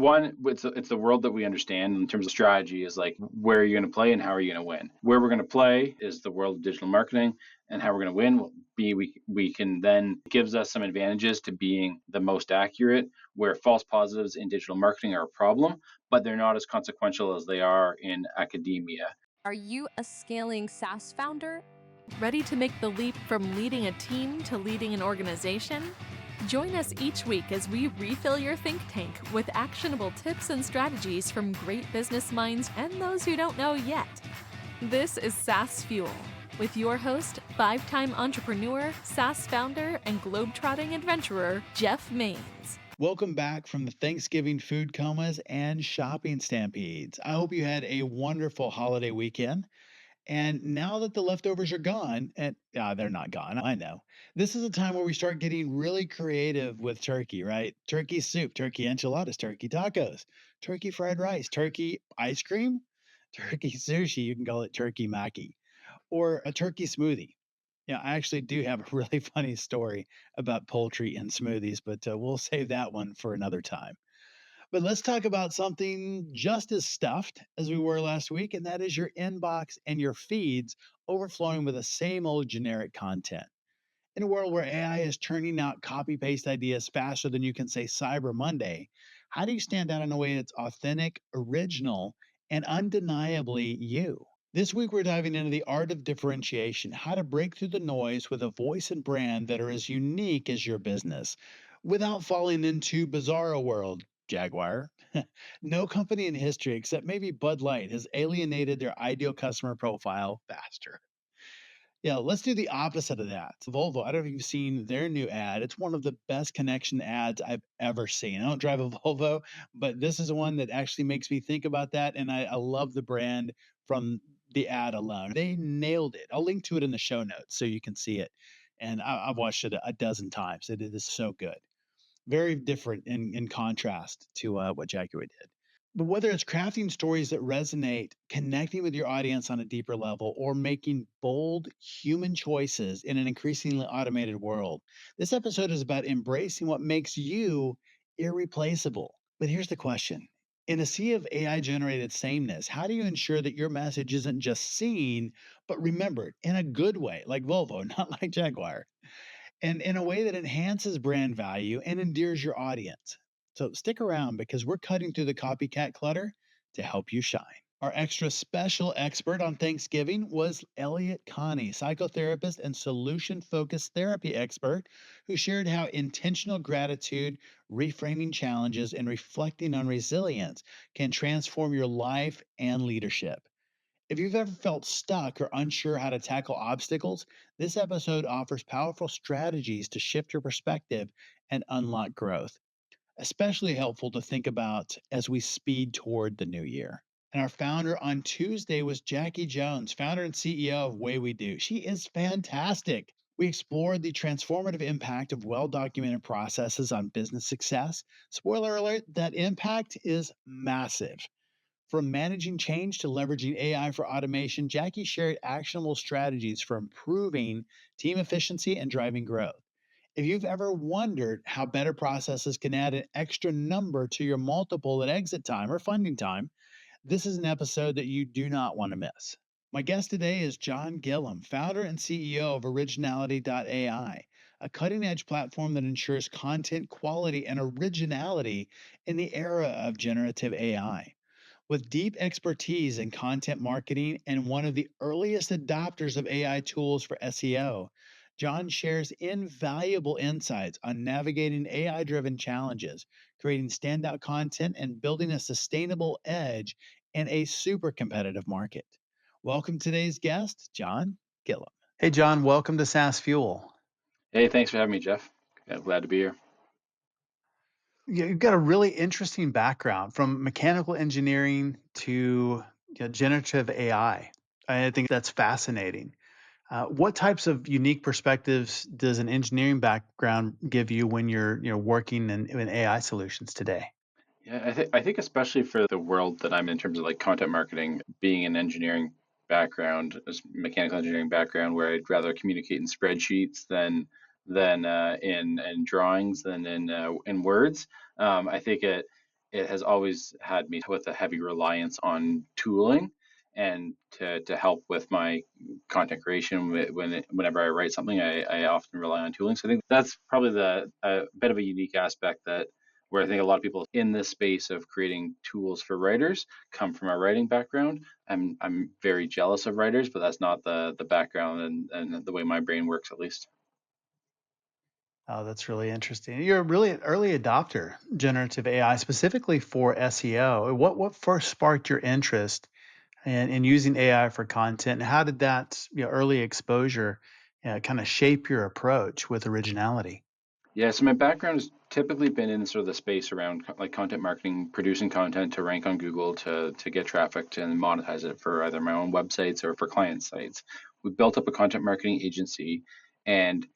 one, it's the world that we understand in terms of strategy is like where are you going to play and how are you going to win. Where we're going to play is the world of digital marketing, and how we're going to win will be we can then gives us some advantages to being the most accurate, where false positives in digital marketing are a problem, but they're not as consequential as they are in academia. Are you a scaling SaaS founder? Ready to make the leap from leading a team to leading an organization? Join us each week as we refill your think tank with actionable tips and strategies from great business minds and those who don't know yet. This is SaaS Fuel with your host, 5-time entrepreneur, SaaS founder, and globetrotting adventurer, Jeff Maines. Welcome back from the Thanksgiving food comas and shopping stampedes. I hope you had a wonderful holiday weekend. And now that the leftovers are gone, and they're not gone, I know. This is a time where we start getting really creative with turkey, right? Turkey soup, turkey enchiladas, turkey tacos, turkey fried rice, turkey ice cream, turkey sushi. You can call it turkey maki, or a turkey smoothie. Yeah, I actually do have a really funny story about poultry and smoothies, but we'll save that one for another time. But let's talk about something just as stuffed as we were last week, and that is your inbox and your feeds overflowing with the same old generic content. In a world where AI is churning out copy paste ideas faster than you can say Cyber Monday, how do you stand out in a way that's authentic, original, and undeniably you? This week, we're diving into the art of differentiation, how to break through the noise with a voice and brand that are as unique as your business without falling into bizarro world. Jaguar. No company in history, except maybe Bud Light, has alienated their ideal customer profile faster. Yeah, let's do the opposite of that. Volvo, I don't know if you've seen their new ad. It's one of the best connection ads I've ever seen. I don't drive a Volvo, but this is one that actually makes me think about that. And I love the brand from the ad alone. They nailed it. I'll link to it in the show notes so you can see it. And I've watched it a dozen times. It is so good. Very different in contrast to what Jaguar did. But whether it's crafting stories that resonate, connecting with your audience on a deeper level, or making bold human choices in an increasingly automated world, this episode is about embracing what makes you irreplaceable. But here's the question. In a sea of AI generated sameness, how do you ensure that your message isn't just seen, but remembered in a good way, like Volvo, not like Jaguar? And in a way that enhances brand value and endears your audience. So stick around because we're cutting through the copycat clutter to help you shine. Our extra special expert on Thanksgiving was Elliot Connie, psychotherapist and solution focused therapy expert, who shared how intentional gratitude, reframing challenges, and reflecting on resilience can transform your life and leadership. If you've ever felt stuck or unsure how to tackle obstacles, this episode offers powerful strategies to shift your perspective and unlock growth, especially helpful to think about as we speed toward the new year. And our founder on Tuesday was Jackie Jones, founder and CEO of Way We Do. She is fantastic. We explored the transformative impact of well documented processes on business success. Spoiler alert, that impact is massive. From managing change to leveraging AI for automation, Jackie shared actionable strategies for improving team efficiency and driving growth. If you've ever wondered how better processes can add an extra number to your multiple at exit time or funding time, this is an episode that you do not want to miss. My guest today is Jon Gillham, founder and CEO of Originality AI, a cutting edge platform that ensures content quality and originality in the era of generative AI. With deep expertise in content marketing and one of the earliest adopters of AI tools for SEO, Jon shares invaluable insights on navigating AI driven challenges, creating standout content, and building a sustainable edge in a super competitive market. Welcome to today's guest, Jon Gillham. Hey, Jon, welcome to SaaS Fuel. Hey, thanks for having me, Jeff. Glad to be here. You've got a really interesting background from mechanical engineering to generative AI. I think that's fascinating. What types of unique perspectives does an engineering background give you when you're working in AI solutions today? Yeah, I think especially for the world that I'm in terms of like content marketing, being an engineering background, mechanical engineering background, where I'd rather communicate in spreadsheets than in drawings than in words. I think it has always had me with a heavy reliance on tooling and to help with my content creation. Whenever I write something, I often rely on tooling. So I think that's probably the a bit of a unique aspect that where I think a lot of people in this space of creating tools for writers come from a writing background. I'm very jealous of writers, but that's not the background and the way my brain works, at least. Oh, that's really interesting. You're a really early adopter, generative AI, specifically for SEO. What first sparked your interest in using AI for content? And how did that early exposure kind of shape your approach with originality? Yeah, so my background has typically been in sort of the space around like content marketing, producing content to rank on Google to get traffic to and monetize it for either my own websites or for client sites. We built up a content marketing agency, and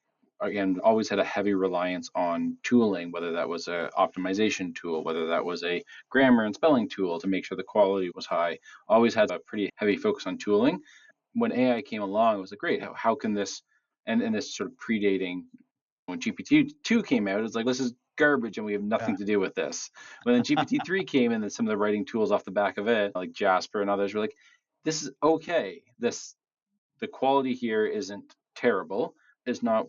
again, always had a heavy reliance on tooling, whether that was a optimization tool, whether that was a grammar and spelling tool to make sure the quality was high. Always had a pretty heavy focus on tooling. When AI came along, it was like, great, how can this, and this sort of predating when GPT-2 came out, it's like, this is garbage and we have Yeah, nothing to do with this. When then GPT-3 came in and some of the writing tools off the back of it, like Jasper and others, were like, this is okay. The quality here isn't terrible. It's not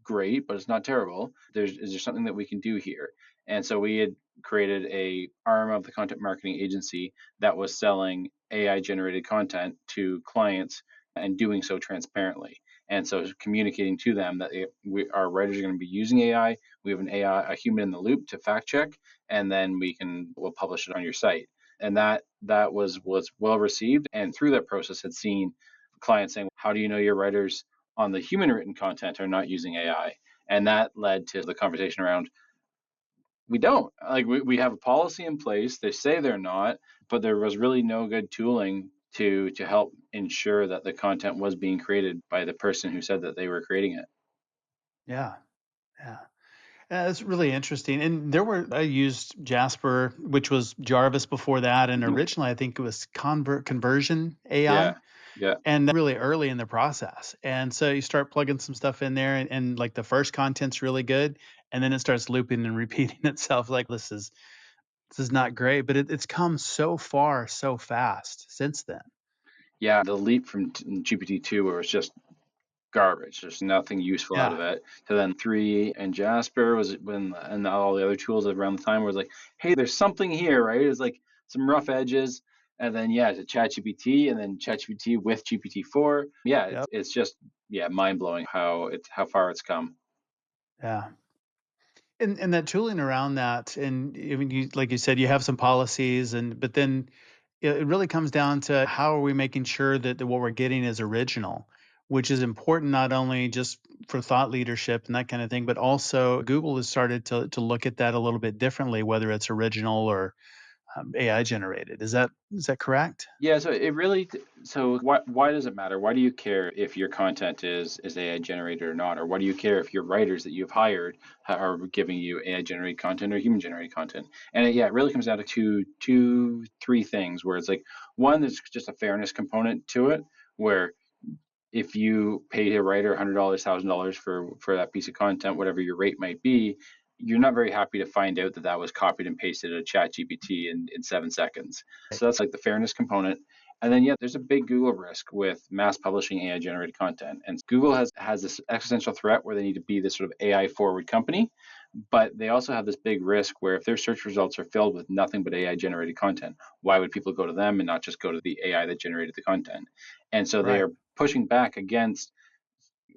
great, but it's not terrible. Is there something that we can do here? And so we had created a arm of the content marketing agency that was selling AI generated content to clients and doing so transparently. And so communicating to them that our writers are going to be using AI. We have an AI, a human in the loop to fact check, and then we'll publish it on your site. And that was well received. And through that process, had seen clients saying, how do you know your writers on the human written content are not using AI? And that led to the conversation around we don't. Like we have a policy in place. They say they're not, but there was really no good tooling to help ensure that the content was being created by the person who said that they were creating it. yeah, yeah. That's really interesting. And I used Jasper, which was Jarvis before that. And Mhm. originally, I think it was Conversion AI, Yeah. Yeah. and really early in the process. And so you start plugging some stuff in there, and like the first content's really good. And then it starts looping and repeating itself like this is not great, but it's come so far so fast since then. Yeah. The leap from GPT-2 where it's just garbage. There's nothing useful out Yeah. of it. To then three and Jasper was when and all the other tools around the time was like, hey, there's something here, right? It's like some rough edges. And then yeah, to ChatGPT and then ChatGPT with GPT-4. Yeah, Yep. it's just yeah, mind blowing how far it's come. Yeah. And that tooling around that, and I mean, you like you said, you have some policies, and but then it really comes down to how are we making sure that what we're getting is original, which is important not only just for thought leadership and that kind of thing, but also Google has started to look at that a little bit differently, whether it's original or AI generated. Is that correct? Yeah, so it really so why does it matter? Why do you care if your content is AI generated or not? Or why do you care if your writers that you've hired are giving you AI generated content or human generated content? And yeah, it really comes down to three things where it's like one, there's just a fairness component to it, where if you pay a writer $100, $1,000 for that piece of content, whatever your rate might be, you're not very happy to find out that that was copied and pasted at Chat GPT in 7 seconds. So that's like the fairness component. And then yeah, there's a big Google risk with mass publishing AI generated content. And Google has this existential threat where they need to be this sort of AI forward company, but they also have this big risk where if their search results are filled with nothing but AI generated content, why would people go to them and not just go to the AI that generated the content? And so they Right. are pushing back against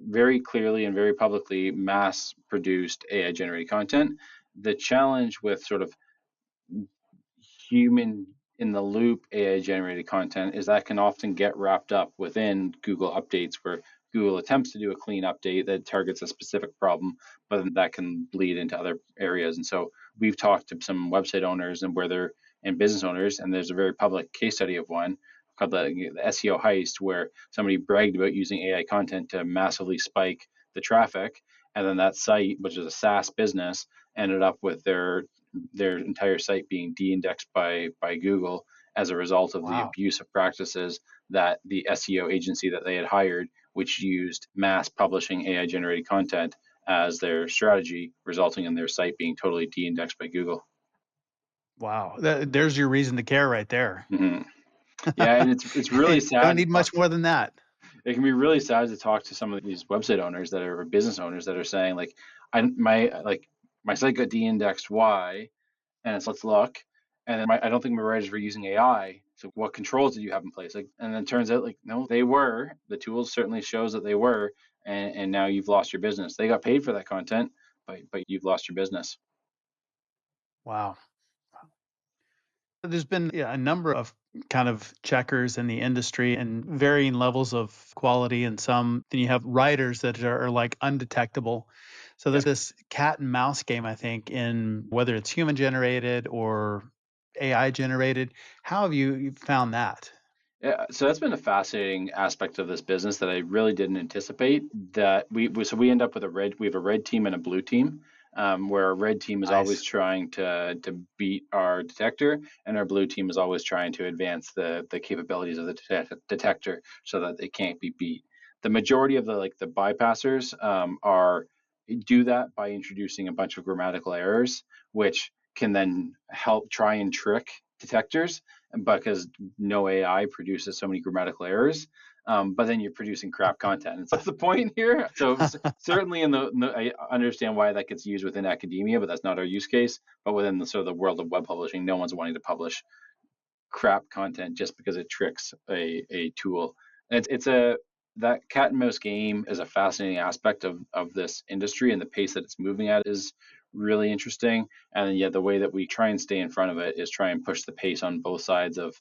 very clearly and very publicly mass produced AI generated content. The challenge with sort of human in the loop AI generated content is that can often get wrapped up within Google updates where Google attempts to do a clean update that targets a specific problem, but that can bleed into other areas. And so we've talked to some website owners and business owners, and there's a very public case study of one called the SEO heist, where somebody bragged about using AI content to massively spike the traffic, and then that site, which is a SaaS business, ended up with their entire site being de-indexed by Google as a result of the Wow. abusive practices that the SEO agency that they had hired, which used mass publishing AI generated content as their strategy, resulting in their site being totally de-indexed by Google. Wow. There's your reason to care right there. Hmm. Yeah, and it's really Don't sad to need talk. much more than that. It can be really sad to talk to some of these website owners that are or business owners that are saying like, my site got de-indexed. Why? And it's let's look. And then I don't think my writers were using AI. So what controls did you have in place? Like, and then it turns out like no, they were. The tools certainly shows that they were, and now you've lost your business. They got paid for that content, but you've lost your business. Wow. There's been, yeah, a number of kind of checkers in the industry and varying levels of quality, and some then you have writers that are like undetectable. So Yeah. there's this cat and mouse game, I think, in whether it's human generated or AI generated. How have you found that? Yeah, so that's been a fascinating aspect of this business that I really didn't anticipate. That we end up with we have a red team and a blue team, where our red team is always Nice. trying to beat our detector, and our blue team is always trying to advance the capabilities of the detector so that they can't be beat. The majority of the bypassers are do that by introducing a bunch of grammatical errors, which can then help try and trick detectors because no AI produces so many grammatical errors. But then you're producing crap content. And so that's the point here. So certainly I understand why that gets used within academia, but that's not our use case. But within the sort of the world of web publishing, no one's wanting to publish crap content just because it tricks a tool. And it's a that cat and mouse game is a fascinating aspect of this industry, and the pace that it's moving at is really interesting. And yet the way that we try and stay in front of it is try and push the pace on both sides of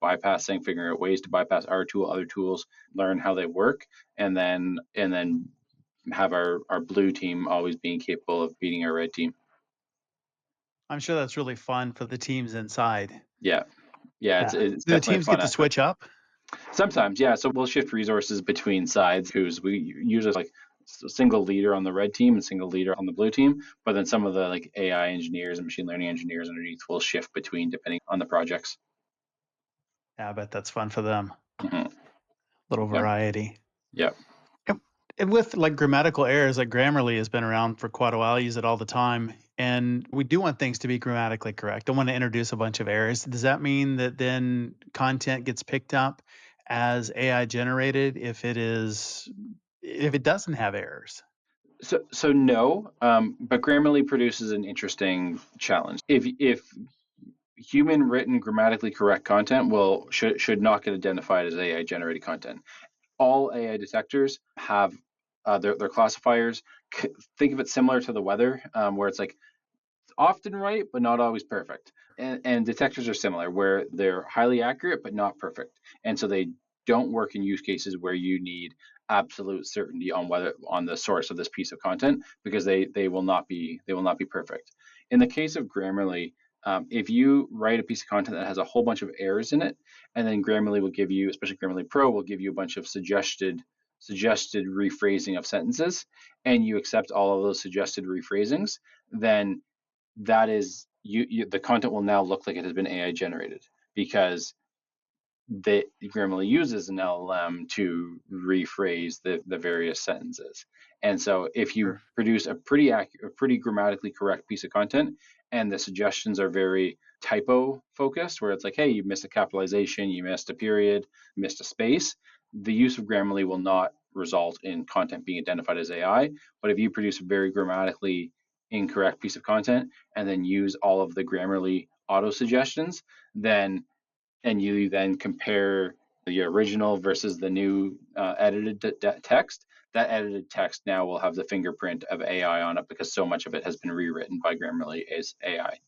bypassing, figuring out ways to bypass our tool, other tools, learn how they work, and then have our blue team always being capable of beating our red team. I'm sure that's really fun for the teams inside. Yeah. Yeah, Yeah. it's Do the definitely a teams fun get to aspect. switch up? Sometimes, yeah. So we'll shift resources between sides. Who's we usually like single leader on the red team and single leader on the blue team. But then some of the like AI engineers and machine learning engineers underneath will shift between depending on the projects. Yeah, I bet that's fun for them. Hmm. Little Yep. variety. Yep. Yep. And with like grammatical errors, like Grammarly has been around for quite a while. I use it all the time. And we do want things to be grammatically correct. Don't want to introduce a bunch of errors. Does that mean that then content gets picked up as AI generated if it doesn't have errors? So no, but Grammarly produces an interesting challenge. If human written grammatically correct content will should not get identified as AI generated content. All AI detectors have their classifiers. Think of it similar to the weather, where it's like often right, but not always perfect. And detectors are similar, where they're highly accurate, but not perfect. And so they don't work in use cases where you need absolute certainty on whether on the source of this piece of content because they will not be perfect. In the case of Grammarly, if you write a piece of content that has a whole bunch of errors in it, and then Grammarly will give you, especially Grammarly Pro, will give you a bunch of suggested rephrasing of sentences, and you accept all of those suggested rephrasings, then that is the content will now look like it has been AI generated because that Grammarly uses an LLM to rephrase the various sentences. And so if you Sure. produce a pretty accurate, a pretty grammatically correct piece of content, and the suggestions are very typo focused, where it's like, hey, you missed a capitalization, you missed a period, missed a space, the use of Grammarly will not result in content being identified as AI. But if you produce a very grammatically incorrect piece of content and then use all of the Grammarly auto suggestions, then and you then compare the original versus the new edited text, that edited text now will have the fingerprint of AI on it because so much of it has been rewritten by Grammarly as AI.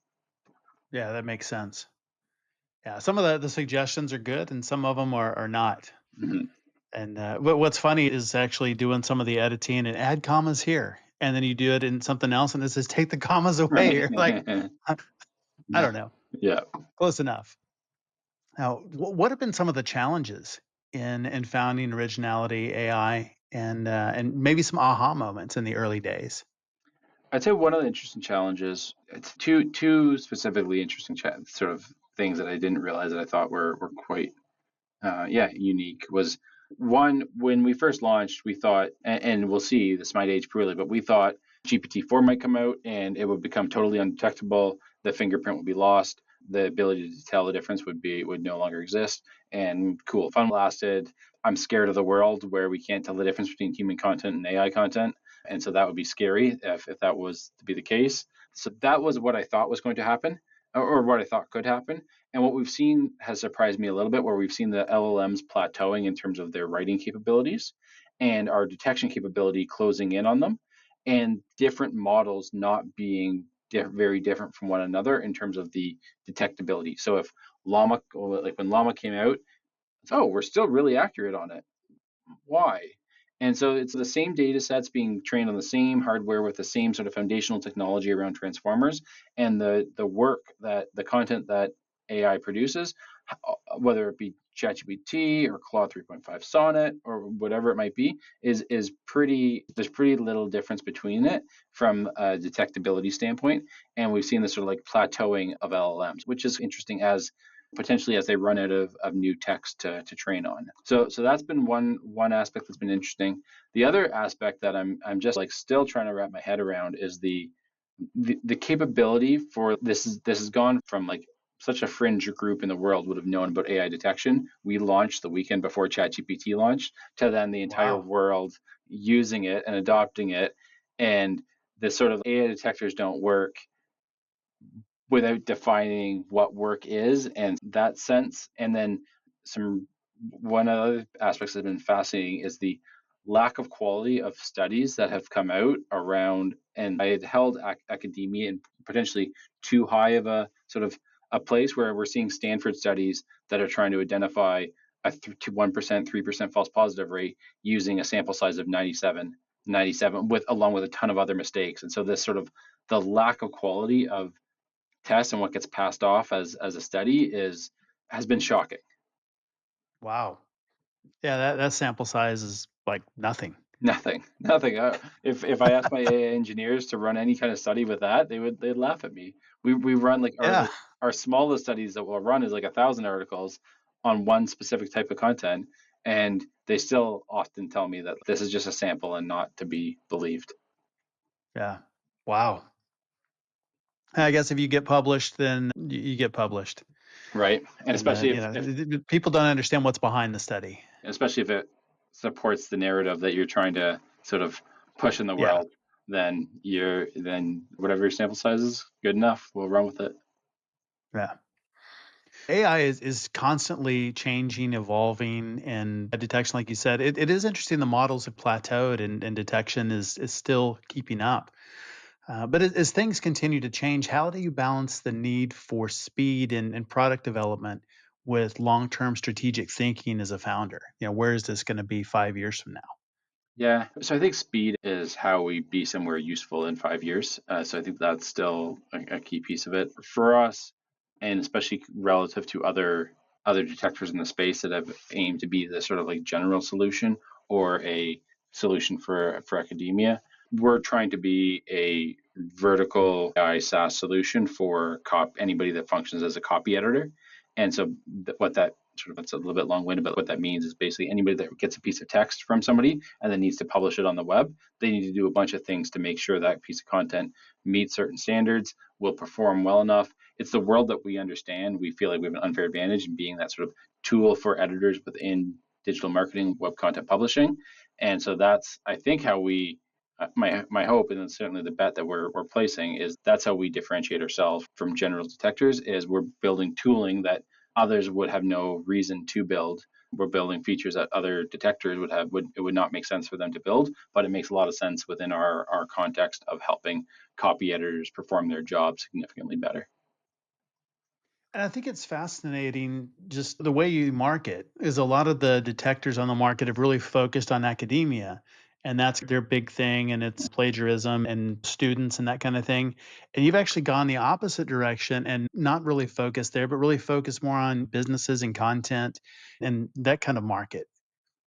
Yeah, that makes sense. Yeah, some of the suggestions are good and some of them are not. Mhm. And what's funny is actually doing some of the editing and add commas here. And then you do it in something else and it says take the commas away. Right. You're like, I, I don't know. Yeah. Close enough. Now, what have been some of the challenges in founding Originality AI and maybe some aha moments in the early days? I'd say one of the interesting challenges, it's two specifically interesting sort of things that I didn't realize that I thought were quite unique was one when we first launched, we thought, and we'll see, this might age poorly, but we thought GPT-4 might come out and it would become totally undetectable. The fingerprint would be lost. The ability to tell the difference would no longer exist. And cool, fun lasted. I'm scared of the world where we can't tell the difference between human content and AI content. And so that would be scary if that was to be the case. So that was what I thought was going to happen, or what I thought could happen. And what we've seen has surprised me a little bit, where we've seen the LLMs plateauing in terms of their writing capabilities and our detection capability closing in on them, and different models not being very different from one another in terms of the detectability. So if Llama, like when Llama came out, oh, we're still really accurate on it. Why? And so it's the same data sets being trained on the same hardware with the same sort of foundational technology around transformers, and the work that the content that AI produces, whether it be ChatGPT or Claude 3.5 Sonnet or whatever it might be, is pretty. There's pretty little difference between it from a detectability standpoint, and we've seen this sort of like plateauing of LLMs, which is interesting as potentially as they run out of new text to train on. So that's been one aspect that's been interesting. The other aspect that I'm just like still trying to wrap my head around is the capability for this has gone from like such a fringe group in the world would have known about AI detection. We launched the weekend before ChatGPT launched, to then the entire Wow. world using it and adopting it. And the sort of AI detectors don't work without defining what work is and that sense. And then some one of the other aspects that have been fascinating is the lack of quality of studies that have come out around, and I had held academia in potentially too high of a sort of a place where we're seeing Stanford studies that are trying to identify a 1%, 3% false positive rate using a sample size of 97 with along with a ton of other mistakes. And so this sort of the lack of quality of tests and what gets passed off as a study has been shocking. Wow. Yeah, that sample size is like nothing. Nothing. If I asked my AI engineers to run any kind of study with that, they'd laugh at me. We run like Yeah. our smallest studies that we'll run is like 1,000 articles on one specific type of content, and they still often tell me that this is just a sample and not to be believed. Yeah. Wow. I guess if you get published, then you get published. Right, and And especially if people don't understand what's behind the study. especially if it supports the narrative that you're trying to sort of push in the Yeah. world, then whatever your sample size is, good enough. We'll run with it. Yeah. AI is constantly changing, evolving, and detection, like you said, it is interesting. The models have plateaued, and detection is still keeping up. But as things continue to change, how do you balance the need for speed and product development with long-term strategic thinking as a founder? Where is this going to be 5 years from now? Yeah, so I think speed is how we be somewhere useful in 5 years. So I think that's still a key piece of it for us, and especially relative to other detectors in the space that have aimed to be the sort of like general solution or a solution for academia. We're trying to be a vertical AI SaaS solution for anybody that functions as a copy editor. And so what that sort of, it's a little bit long-winded, but what that means is basically anybody that gets a piece of text from somebody and then needs to publish it on the web, they need to do a bunch of things to make sure that piece of content meets certain standards, will perform well enough. It's the world that we understand. We feel like we have an unfair advantage in being that sort of tool for editors within digital marketing, web content publishing. And so that's, I think, how we my hope, and certainly the bet that we're placing, is that's how we differentiate ourselves from general detectors. Is we're building tooling that others would have no reason to build. We're building features that other detectors it would not make sense for them to build, but it makes a lot of sense within our context of helping copy editors perform their job significantly better. And I think it's fascinating just the way you market is a lot of the detectors on the market have really focused on academia, and that's their big thing, and it's plagiarism and students and that kind of thing. And you've actually gone the opposite direction and not really focused there, but really focused more on businesses and content and that kind of market.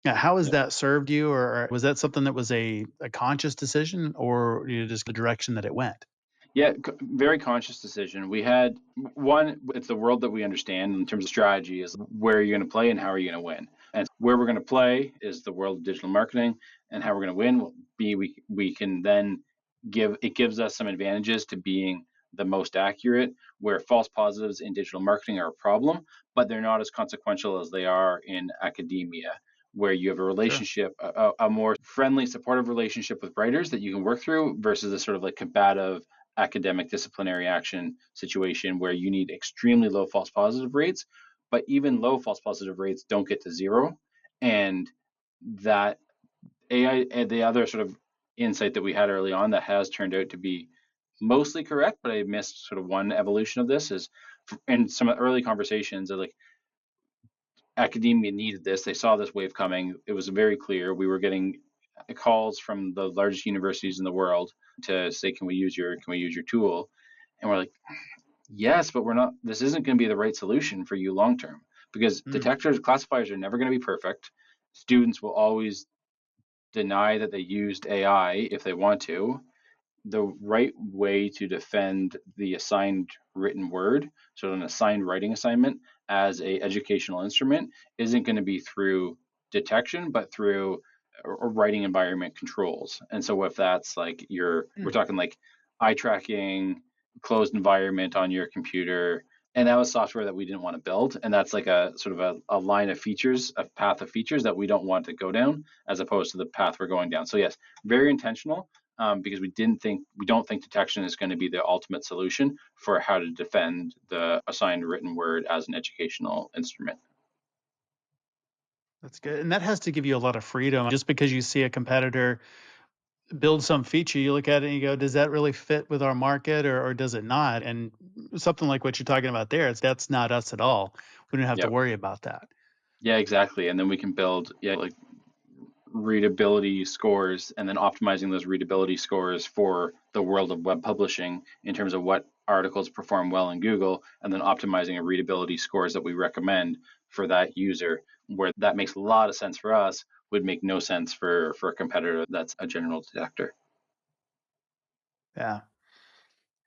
Now, how has that served you, or was that something that was a conscious decision, or just the direction that it went? Yeah, very conscious decision. We had one, it's the world that we understand in terms of strategy is where you're going to play and how are you going to win. And where we're going to play is the world of digital marketing, and how we're going to win will be we can then gives us some advantages to being the most accurate, where false positives in digital marketing are a problem, but they're not as consequential as they are in academia, where you have a Sure. relationship, a more friendly, supportive relationship with writers that you can work through versus a sort of like combative academic disciplinary action situation where you need extremely low false positive rates, but even low false positive rates don't get to zero. And that AI, and the other sort of insight that we had early on that has turned out to be mostly correct, but I missed sort of one evolution of this is in some early conversations of like academia needed this. They saw this wave coming. It was very clear. We were getting calls from the largest universities in the world to say, can we use your tool? And we're like, yes, but we're not, this isn't going to be the right solution for you long term because Mm. detectors, classifiers are never going to be perfect. Students will always deny that they used AI if they want to. The right way to defend the assigned written word, so an assigned writing assignment as a educational instrument, isn't going to be through detection, but through writing environment controls. And so if that's like we're Mm. talking like eye tracking, closed environment on your computer, and that was software that we didn't want to build. And that's like a sort of a line of features, a path of features that we don't want to go down, as opposed to the path we're going down. So yes, very intentional, because we don't think detection is going to be the ultimate solution for how to defend the assigned written word as an educational instrument. That's good. And that has to give you a lot of freedom. Just because you see a competitor build some feature, you look at it and you go, does that really fit with our market or does it not? And something like what you're talking about there, that's not us at all. We don't have to Yep. worry about that. Yeah, exactly. And then we can build, like readability scores and then optimizing those readability scores for the world of web publishing in terms of what articles perform well in Google, and then optimizing a readability scores that we recommend for that user, where that makes a lot of sense for us, would make no sense for a competitor that's a general detector. Yeah.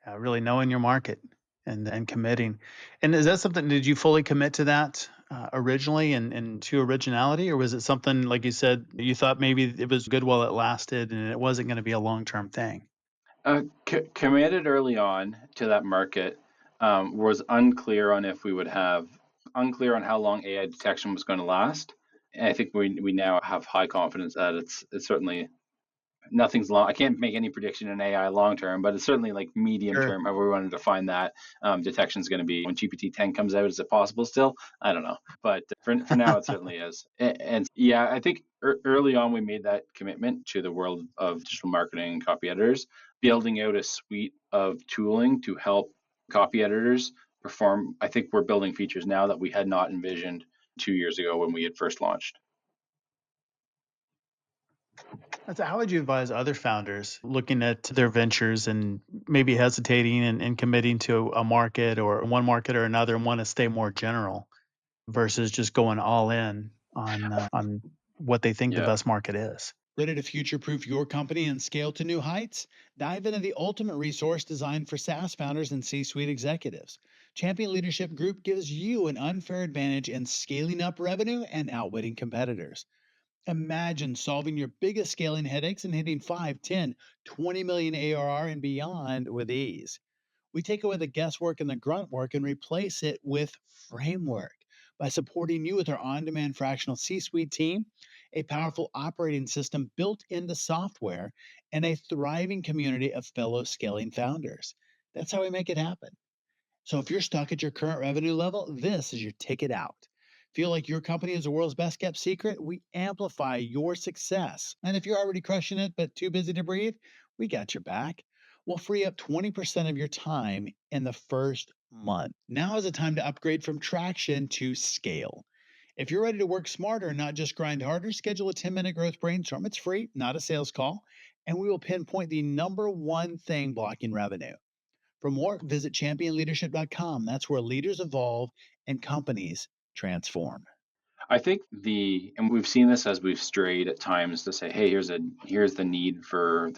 Yeah. Really knowing your market and committing. And is that something, did you fully commit to that originally and to originality? Or was it something, like you said, you thought maybe it was good while it lasted and it wasn't going to be a long term thing? Committed early on to that market, was unclear on if we would have, unclear on how long AI detection was going to last. And I think we now have high confidence that it's certainly nothing's long. I can't make any prediction in AI long term, but it's certainly like medium Sure. term. However, we wanted to define that, detection is going to be when GPT-10 comes out. Is it possible still? I don't know, but for now it certainly is. And yeah, I think early on we made that commitment to the world of digital marketing and copy editors, building out a suite of tooling to help copy editors perform. I think we're building features now that we had not envisioned 2 years ago when we had first launched. So how would you advise other founders looking at their ventures and maybe hesitating and committing to a market or one market or another and want to stay more general versus just going all in on what they think the Yeah. best market is? Ready to future proof your company and scale to new heights? Dive into the ultimate resource designed for SaaS founders and C suite executives. Champion Leadership Group gives you an unfair advantage in scaling up revenue and outwitting competitors. Imagine solving your biggest scaling headaches and hitting 5, 10, 20 million ARR and beyond with ease. We take away the guesswork and the grunt work and replace it with framework by supporting you with our on demand fractional C suite team, a powerful operating system built into software, and a thriving community of fellow scaling founders. That's how we make it happen. So if you're stuck at your current revenue level, this is your ticket out. Feel like your company is the world's best kept secret? We amplify your success. And if you're already crushing it but too busy to breathe, we got your back. We'll free up 20% of your time in the first month. Now is the time to upgrade from traction to scale. If you're ready to work smarter and not just grind harder, schedule a 10-minute growth brainstorm. It's free, not a sales call, and we will pinpoint the number one thing blocking revenue. For more, visit championleadership.com. That's where leaders evolve and companies transform. I think and we've seen this as we've strayed at times to say, hey, there's a need for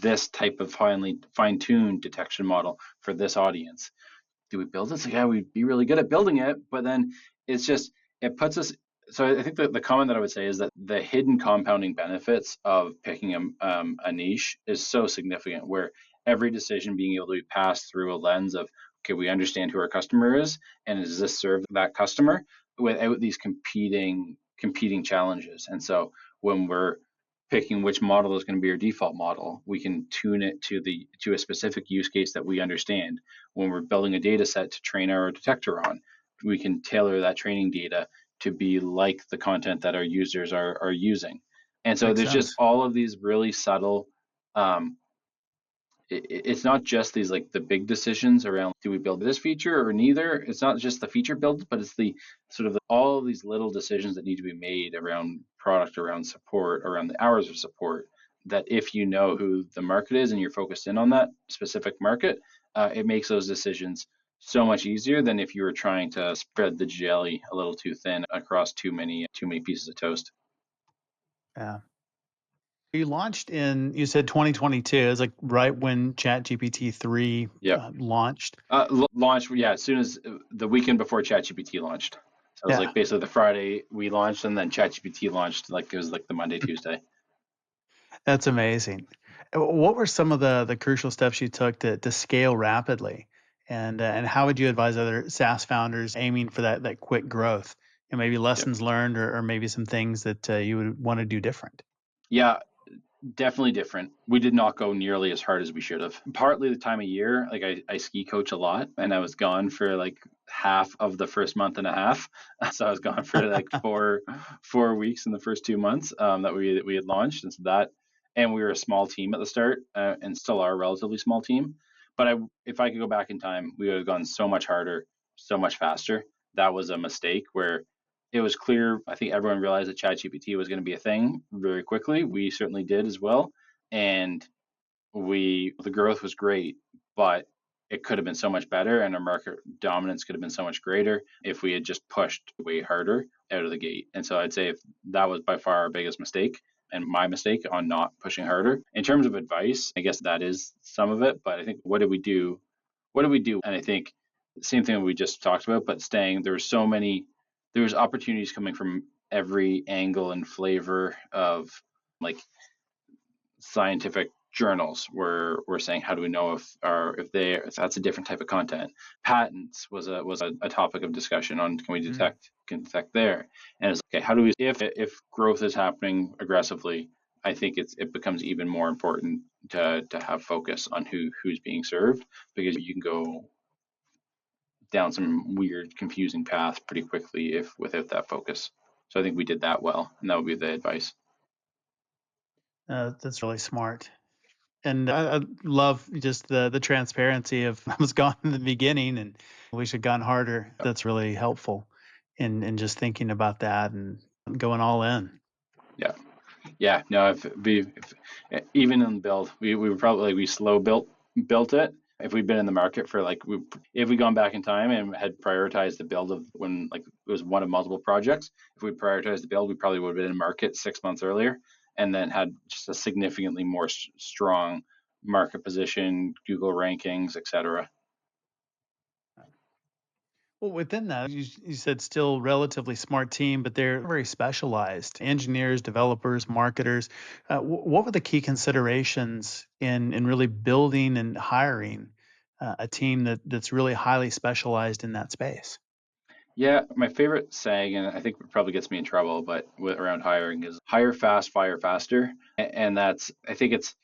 this type of fine-tuned detection model for this audience. Do we build it? It's like, yeah, we'd be really good at building it, but then it's just, it puts us So I think that the comment that I would say is that the hidden compounding benefits of picking a niche is so significant, where every decision being able to be passed through a lens of, okay, we understand who our customer is, and does this serve that customer without these competing challenges. And so when we're picking which model is going to be our default model, we can tune it to a specific use case that we understand. When we're building a data set to train our detector on, we can tailor that training data to be like the content that our users are using. And so Makes there's just sense. all of these really subtle, it's not just these like the big decisions around, do we build this feature or neither. It's not just the feature build, but it's the sort of all of these little decisions that need to be made around product, around support, around the hours of support, that if you know who the market is and you're focused in on that specific market, it makes those decisions so much easier than if you were trying to spread the jelly a little too thin across too many pieces of toast. Yeah. You launched in, you said 2022. It was like right when ChatGPT 3 Yep. launched. Launched, yeah, as soon as the weekend before ChatGPT launched. So it was Yeah. like basically the Friday we launched, and then ChatGPT launched like it was like the Monday, Tuesday. That's amazing. What were some of the crucial steps you took to scale rapidly? And how would you advise other SaaS founders aiming for that quick growth? And maybe Yep. lessons learned or maybe some things that you would want to do different? Yeah, definitely different. We did not go nearly as hard as we should have. Partly the time of year, like I ski coach a lot, and I was gone for like half of the first month and a half. So I was gone for like four weeks in the first 2 months that we had launched, and so that, and we were a small team at the start, and still are a relatively small team. But if I could go back in time, we would have gone so much harder, so much faster. That was a mistake where it was clear. I think everyone realized that ChatGPT was going to be a thing very quickly. We certainly did as well, and the growth was great, but it could have been so much better, and our market dominance could have been so much greater if we had just pushed way harder out of the gate. And so I'd say if that was by far our biggest mistake, and my mistake on not pushing harder. In terms of advice, I guess that is some of it. But I think what did we do? What did we do? And I think the same thing we just talked about, but there was opportunities coming from every angle and flavor of like scientific journals were saying, how do we know if that's a different type of content. Patents was a topic of discussion on, can we detect there. And it's okay, how do we, if growth is happening aggressively, I think it becomes even more important to have focus on who's being served, because you can go down some weird confusing path pretty quickly if without that focus. So I think we did that well, and that would be the advice. That's really smart. And I love just the transparency of I was gone in the beginning and we should have gone harder. That's really helpful in just thinking about that and going all in. Yeah, no, even in the build, we were probably, we slow built it. If we'd been in the market for like, if we'd gone back in time and had prioritized the build of when like it was one of multiple projects, if we prioritized the build, we probably would have been in market 6 months earlier, and then had just a significantly more strong market position, Google rankings, etc. Well, within that, you said still relatively smart team, but they're very specialized engineers, developers, marketers. What were the key considerations in really building and hiring a team that's really highly specialized in that space? Yeah, my favorite saying, and I think it probably gets me in trouble, but around hiring, is hire fast, fire faster. And that's, I think it's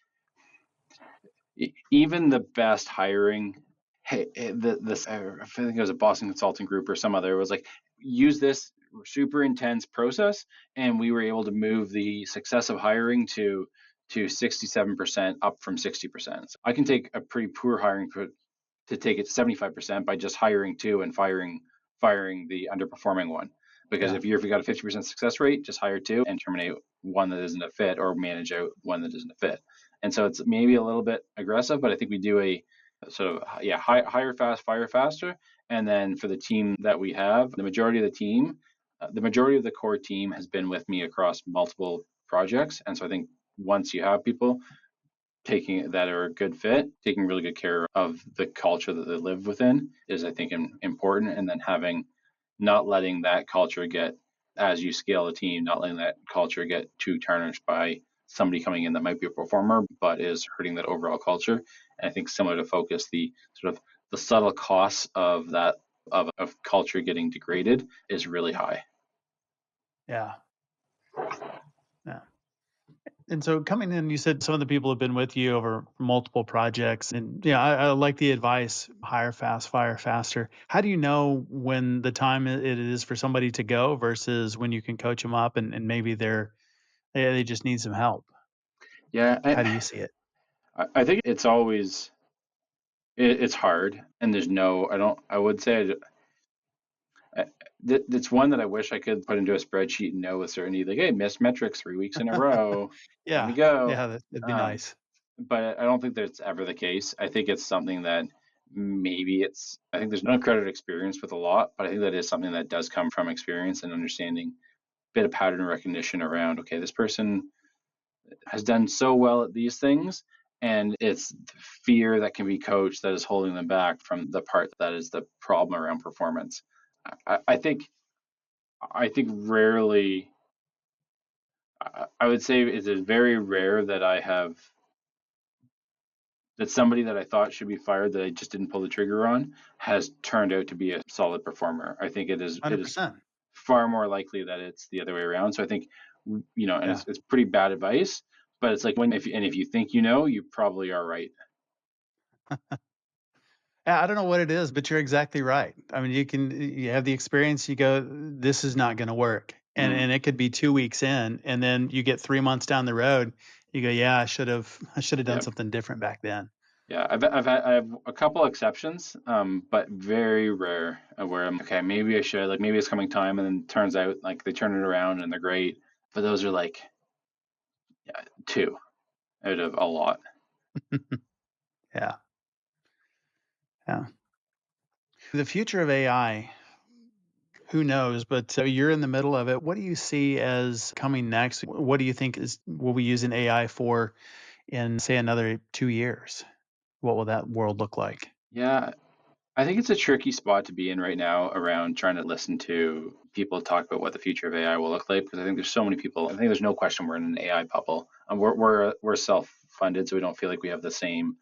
even the best hiring. Hey, this, I think it was a Boston Consulting Group or some other, was like, use this super intense process, and we were able to move the success of hiring to 67% up from 60%. So I can take a pretty poor hiring to take it to 75% by just hiring two and firing the underperforming one. Because Yeah. if you've got a 50% success rate, just hire two and terminate one that isn't a fit, or manage out one that isn't a fit. And so it's maybe a little bit aggressive, but I think we do a sort of, yeah, hire fast, fire faster. And then for the team that we have, the majority of the core team has been with me across multiple projects. And so I think once you have people taking that are a good fit, taking really good care of the culture that they live within is, I think, important. And then not letting that culture get as you scale a team, not letting that culture get too tarnished by somebody coming in that might be a performer, but is hurting that overall culture. And I think similar to focus, the sort of the subtle costs of that of culture getting degraded is really high. Yeah. Yeah. And so coming in, you said some of the people have been with you over multiple projects. And yeah, I like the advice, hire fast, fire faster. How do you know when the time it is for somebody to go versus when you can coach them up and maybe they just need some help? Yeah, How do you see it? I think it's always it's hard, and there's no I would say it's one that I wish I could put into a spreadsheet and know with certainty, like, hey, missed metrics 3 weeks in a row, time to Yeah. go. Yeah, that'd be Um, nice. but I don't think that's ever the case. I think it's something that I think there's no credit experience with a lot, but I think that is something that does come from experience and understanding a bit of pattern recognition around, okay, this person has done so well at these things, and it's the fear that can be coached that is holding them back from the part that is the problem around performance. I think rarely, I would say it is very rare that that somebody that I thought should be fired that I just didn't pull the trigger on has turned out to be a solid performer. I think it is 100%. far more likely that it's the other way around. So I think, and Yeah. it's pretty bad advice, but it's like if you think you probably are right. Yeah, I don't know what it is, but you're exactly right. I mean, you have the experience, you go, this is not going to work. Mm. And it could be 2 weeks in, and then you get 3 months down the road, you go, yeah, I should have done Yeah. something different back then. Yeah, I have a couple exceptions, but very rare where I'm okay. Maybe I should, like, maybe it's coming time, and then turns out like they turn it around and they're great. But those are like, yeah, two out of a lot. Yeah. Yeah. The future of AI, who knows? But you're in the middle of it. What do you see as coming next? What do you think will we use an AI for in, say, another 2 years? What will that world look like? Yeah, I think it's a tricky spot to be in right now around trying to listen to people talk about what the future of AI will look like, because I think there's so many people. I think there's no question we're in an AI bubble. We're self-funded, so we don't feel like we have the same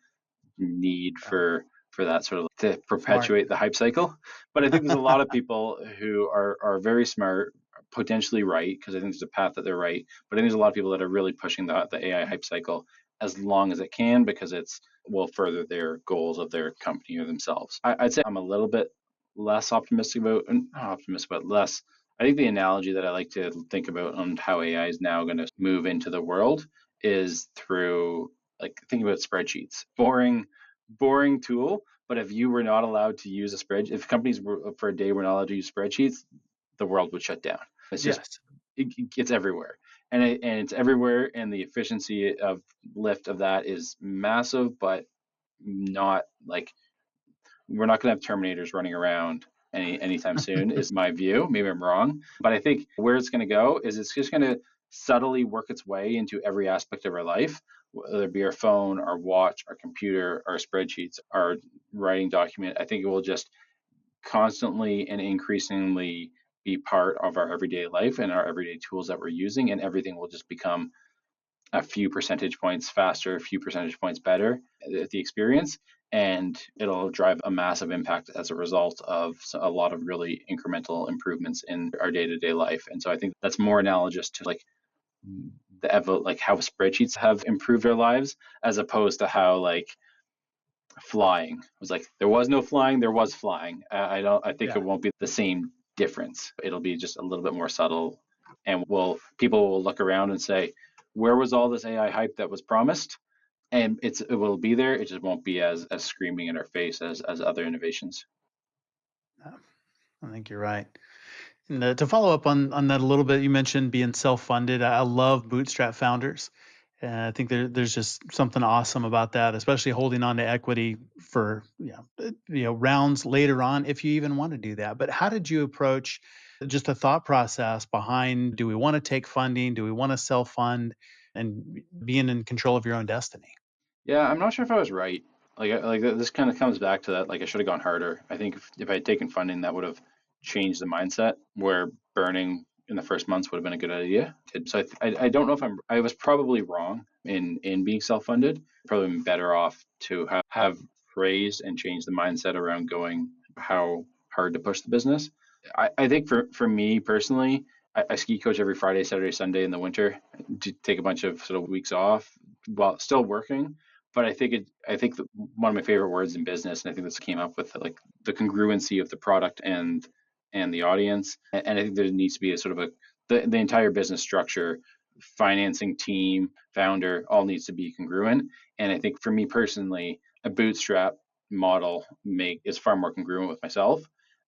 need Yeah. for that sort of to Smart. perpetuate the hype cycle. But I think there's a lot of people who are very smart, potentially right, because I think there's a path that they're right. But I think there's a lot of people that are really pushing the AI hype cycle as long as it can, because it's will further their goals of their company or themselves. I'd say I'm a little bit less optimistic about, not optimistic, but less. I think the analogy that I like to think about on how AI is now going to move into the world is through, like, think about spreadsheets. Boring tool, but if you were not allowed to use a spreadsheet, if companies were for a day were not allowed to use spreadsheets, the world would shut down. It's just Yes. it's everywhere, and it's everywhere, and the efficiency of lift of that is massive, but not like we're not going to have Terminators running around anytime soon, is my view. Maybe I'm wrong, but I think where it's going to go is it's just going to subtly work its way into every aspect of our life, whether it be our phone, our watch, our computer, our spreadsheets, our writing document. I think it will just constantly and increasingly be part of our everyday life and our everyday tools that we're using, and everything will just become a few percentage points faster, a few percentage points better at the experience. And it'll drive a massive impact as a result of a lot of really incremental improvements in our day to day life. And so I think that's more analogous to like like how spreadsheets have improved our lives, as opposed to how like flying was like there was no flying, there was flying. I think Yeah. it won't be the same difference. It'll be just a little bit more subtle, and people will look around and say, where was all this AI hype that was promised? And it will be there. It just won't be as screaming in our face as other innovations. I think you're right. And to follow up on that a little bit, you mentioned being self-funded. I love bootstrap founders. And I think there's just something awesome about that, especially holding on to equity for rounds later on, if you even want to do that. But how did you approach just a thought process behind, do we want to take funding? Do we want to self-fund and being in control of your own destiny? Yeah, I'm not sure if I was right. Like this kind of comes back to that. Like I should have gone harder. I think if I had taken funding, that would have changed the mindset. Where burning in the first months would have been a good idea. So I don't know if I was probably wrong in being self-funded. Probably been better off to have phrased and changed the mindset around going how hard to push the business. I think for me personally, I ski coach every Friday, Saturday, Sunday in the winter to take a bunch of sort of weeks off while still working. But I think that one of my favorite words in business, and I think this came up with like the congruency of the product and the audience. And I think there needs to be a sort of the entire business structure, financing team, founder, all needs to be congruent. And I think for me personally, a bootstrap model is far more congruent with myself.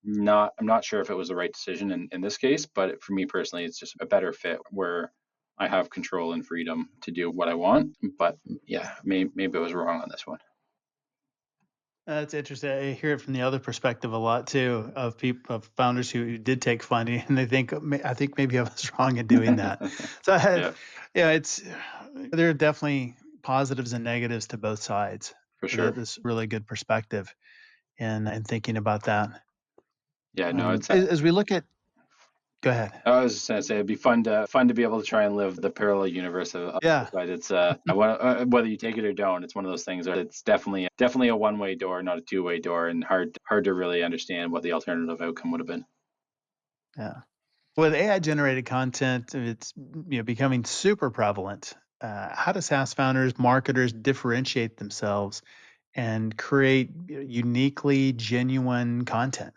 I'm not sure if it was the right decision in this case, but for me personally, it's just a better fit where I have control and freedom to do what I want. But yeah, maybe I was wrong on this one. That's interesting. I hear it from the other perspective a lot too, of people, of founders who did take funding, and they think, I think maybe I was wrong in doing that. So Yeah, yeah, there are definitely positives and negatives to both sides. for That sure. is really good perspective in thinking about that. Yeah, no, it's As we look at, go ahead. I was just gonna say it'd be fun to be able to try and live the parallel universe of Yeah. but it's whether you take it or don't, it's one of those things where it's definitely a one-way door, not a two-way door, and hard to really understand what the alternative outcome would have been. Yeah. With AI generated content, it's becoming super prevalent. How do SaaS founders, marketers differentiate themselves and create uniquely genuine content?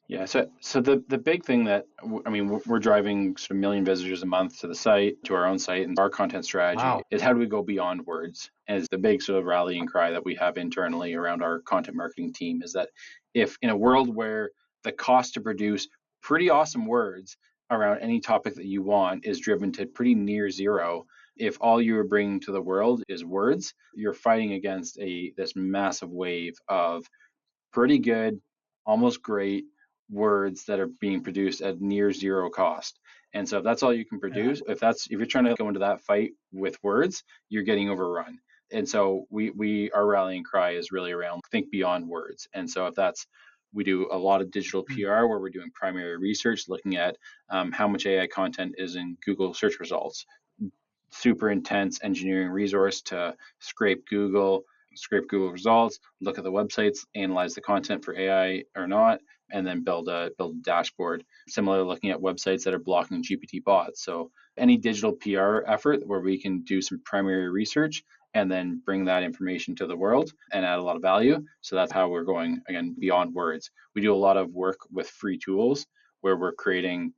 Yeah, so the big thing that I mean, we're driving sort of 1 million visitors a month to the site, to our own site, and our content strategy Wow. is how do we go beyond words? And it's the big sort of rallying cry that we have internally around our content marketing team is that if in a world where the cost to produce pretty awesome words around any topic that you want is driven to pretty near zero, if all you are bringing to the world is words, you're fighting against this massive wave of pretty good, almost great words that are being produced at near zero cost. And so if that's all you can Yeah. produce, if you're trying to go into that fight with words, you're getting overrun. And so we our rallying cry is really around think beyond words. And so if that's we do a lot of digital Mm. PR where we're doing primary research, looking at how much AI content is in Google search results, super intense engineering resource to scrape Google results, look at the websites, analyze the content for AI or not, and then build a dashboard. Similar, looking at websites that are blocking GPT bots. So any digital PR effort where we can do some primary research and then bring that information to the world and add a lot of value. So that's how we're going again beyond words. We do a lot of work with free tools where we're creating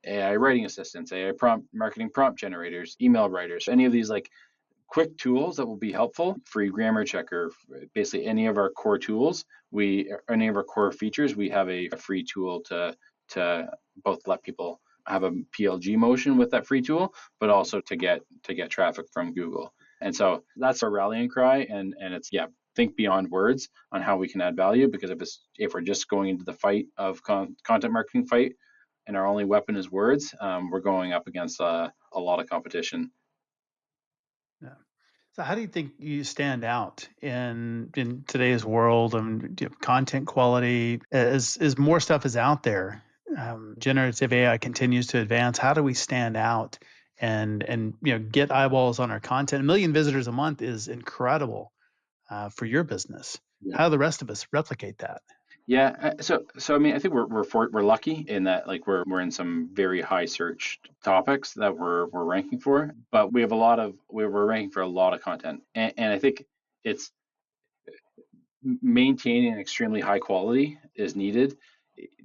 AI writing assistants, AI marketing prompt generators, email writers, any of these like quick tools that will be helpful. Free grammar checker, basically any of our core tools, any of our core features, we have a free tool to both let people have a PLG motion with that free tool, but also to get traffic from Google. And so that's our rallying cry, and it's think beyond words on how we can add value, because if we're just going into the fight of content marketing fight and our only weapon is words, we're going up against a lot of competition. Yeah. So how do you think you stand out in today's world and content quality as more stuff is out there? Generative AI continues to advance. How do we stand out and get eyeballs on our content? 1 million visitors a month is incredible for your business. Yeah. How do the rest of us replicate that? Yeah, so I mean, I think we're lucky in that like we're in some very high search topics that we're ranking for, but we have we're ranking for a lot of content, and I think it's maintaining an extremely high quality is needed.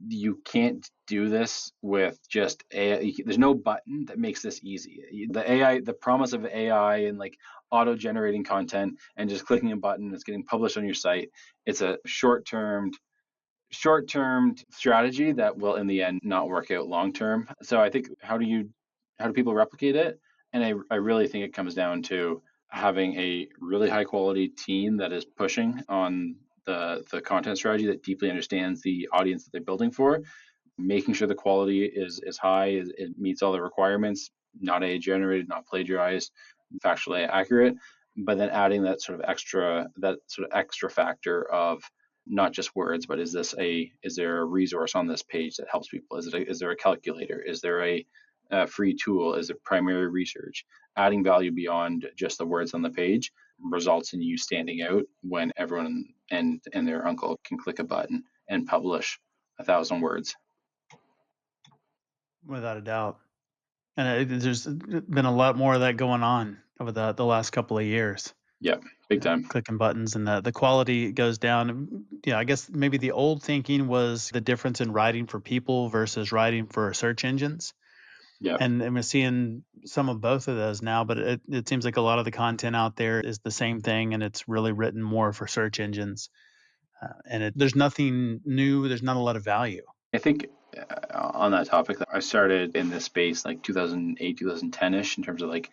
You can't do this with just AI. There's no button that makes this easy. The promise of AI and like auto generating content and just clicking a button, it's getting published on your site. It's a short-term strategy that will in the end not work out long term. So I think how do people replicate it? And I really think it comes down to having a really high quality team that is pushing on the content strategy, that deeply understands the audience that they're building for, making sure the quality is high, it meets all the requirements, not AI generated, not plagiarized, factually accurate, but then adding that sort of extra factor of not just words, but is there a resource on this page that helps people? Is there a calculator? Is there a free tool? Is it primary research? Adding value beyond just the words on the page results in you standing out when everyone and their uncle can click a button and publish 1,000 words. Without a doubt. And there's been a lot more of that going on over the last couple of years. Yeah, big time. Clicking buttons and the quality goes down. Yeah, I guess maybe the old thinking was the difference in writing for people versus writing for search engines. Yeah. And we're seeing some of both of those now, but it seems like a lot of the content out there is the same thing, and it's really written more for search engines. There's nothing new. There's not a lot of value. I think on that topic, I started in this space like 2008, 2010-ish in terms of like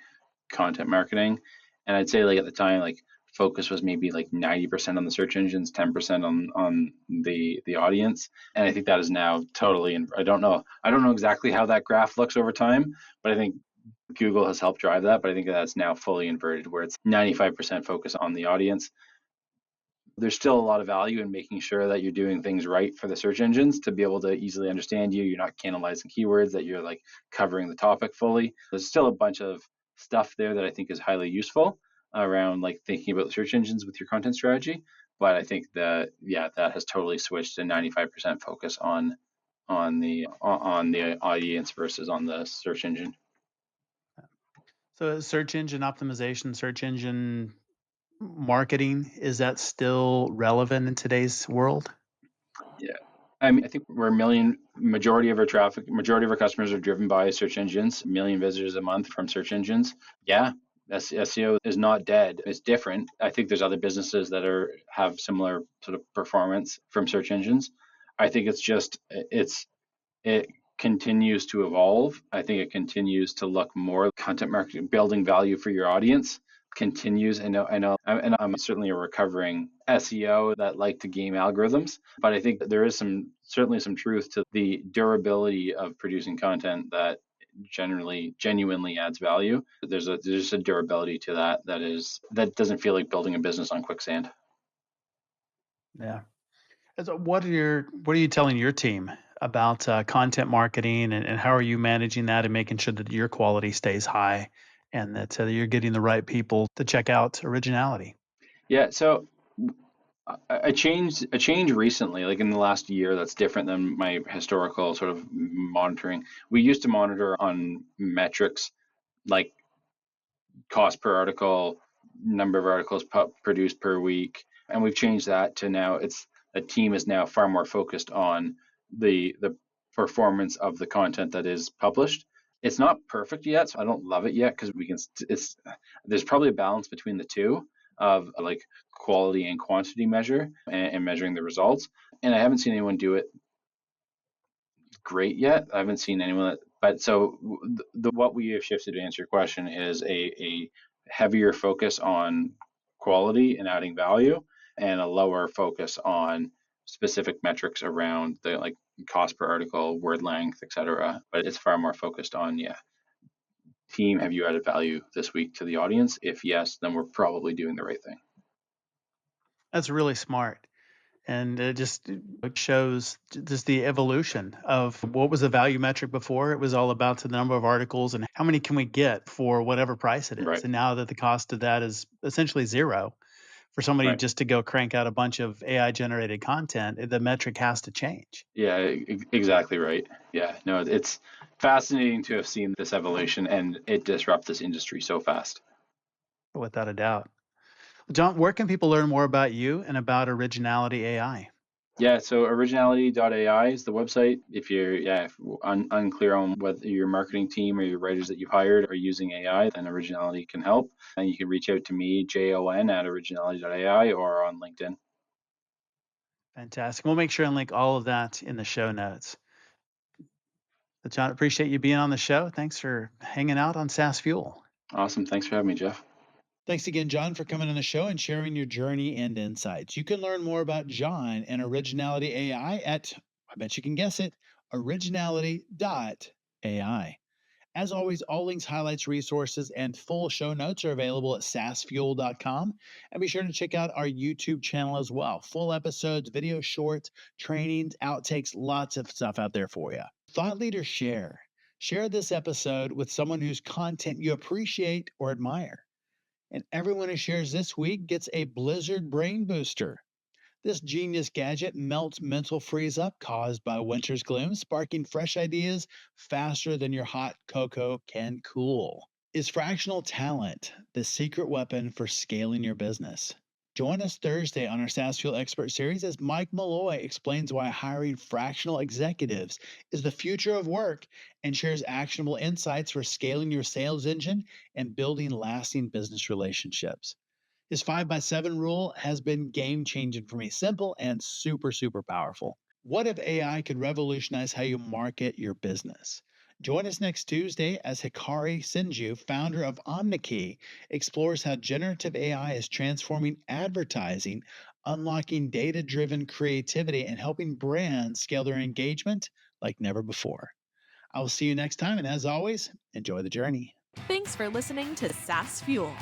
content marketing. And I'd say like at the time, like focus was maybe like 90% on the search engines, 10% on the audience. And I think that is now totally, and I don't know exactly how that graph looks over time, but I think Google has helped drive that. But I think that's now fully inverted where it's 95% focus on the audience. There's still a lot of value in making sure that you're doing things right for the search engines to be able to easily understand you. You're not cannibalizing keywords, that you're like covering the topic fully. There's still a bunch of stuff there that I think is highly useful around like thinking about the search engines with your content strategy. But I think that that has totally switched to 95% focus on the audience versus on the search engine. So search engine optimization, search engine marketing, is that still relevant in today's world? Yeah. I mean, I think majority of our traffic, majority of our customers are driven by search engines, 1 million visitors a month from search engines. Yeah, SEO is not dead. It's different. I think there's other businesses that have similar sort of performance from search engines. I think it continues to evolve. I think it continues to look more content marketing, building value for your audience continues. I know, and I'm certainly a recovering SEO that like to game algorithms, but I think there is certainly some truth to the durability of producing content that genuinely adds value. There's just a durability to that doesn't feel like building a business on quicksand. Yeah. So what are you telling your team about content marketing, and how are you managing that and making sure that your quality stays high and that you're getting the right people to check out Originality? Yeah, so a change recently, like in the last year, that's different than my historical sort of monitoring. We used to monitor on metrics like cost per article, number of articles produced per week, and we've changed that to now a team is now far more focused on the performance of the content that is published. It's not perfect yet, so I don't love it yet because there's probably a balance between the two of like quality and quantity measure and measuring the results. And I haven't seen anyone do it great yet. I haven't seen anyone but so what we have shifted to answer your question is a heavier focus on quality and adding value and a lower focus on specific metrics around the like cost per article, word length, etc. But it's far more focused on team, have you added value this week to the audience? If yes, then we're probably doing the right thing. That's really smart. And it just shows just the evolution of what was the value metric before. It was all about the number of articles and how many can we get for whatever price it is. Right. And now that the cost of that is essentially zero, for somebody Right. just to go crank out a bunch of AI generated content, the metric has to change. Yeah, exactly right. Yeah, no, it's fascinating to have seen this evolution, and it disrupts this industry so fast. Without a doubt. Jon, where can people learn more about you and about Originality AI? Yeah, so originality.ai is the website. If you're unclear on whether your marketing team or your writers that you've hired are using AI, then Originality can help. And you can reach out to me, Jon at originality.ai, or on LinkedIn. Fantastic. We'll make sure and link all of that in the show notes. But Jon, appreciate you being on the show. Thanks for hanging out on SaaS Fuel. Awesome. Thanks for having me, Jeff. Thanks again, Jon, for coming on the show and sharing your journey and insights. You can learn more about Jon and Originality AI at, I bet you can guess it, originality.ai. As always, all links, highlights, resources, and full show notes are available at saasfuel.com. And be sure to check out our YouTube channel as well. Full episodes, video shorts, trainings, outtakes, lots of stuff out there for you. Thought leaders share. Share this episode with someone whose content you appreciate or admire. And everyone who shares this week gets a Blizzard Brain Booster. This genius gadget melts mental freeze up caused by winter's gloom, sparking fresh ideas faster than your hot cocoa can cool. Is fractional talent the secret weapon for scaling your business? Join us Thursday on our SaaS Fuel Expert Series as Mike Malloy explains why hiring fractional executives is the future of work and shares actionable insights for scaling your sales engine and building lasting business relationships. His 5x7 rule has been game changing for me. Simple and super, super powerful. What if AI could revolutionize how you market your business? Join us next Tuesday as Hikari Sinju, founder of OmniKey, explores how generative AI is transforming advertising, unlocking data-driven creativity, and helping brands scale their engagement like never before. I will see you next time, and as always, enjoy the journey. Thanks for listening to SaaS Fuel.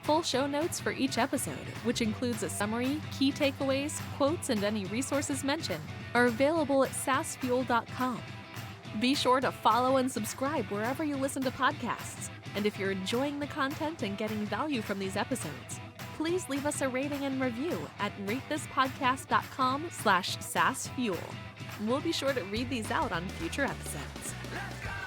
Full show notes for each episode, which includes a summary, key takeaways, quotes, and any resources mentioned, are available at saasfuel.com. Be sure to follow and subscribe wherever you listen to podcasts. And if you're enjoying the content and getting value from these episodes, please leave us a rating and review at ratethispodcast.com/saasfuel. We'll be sure to read these out on future episodes. Let's go!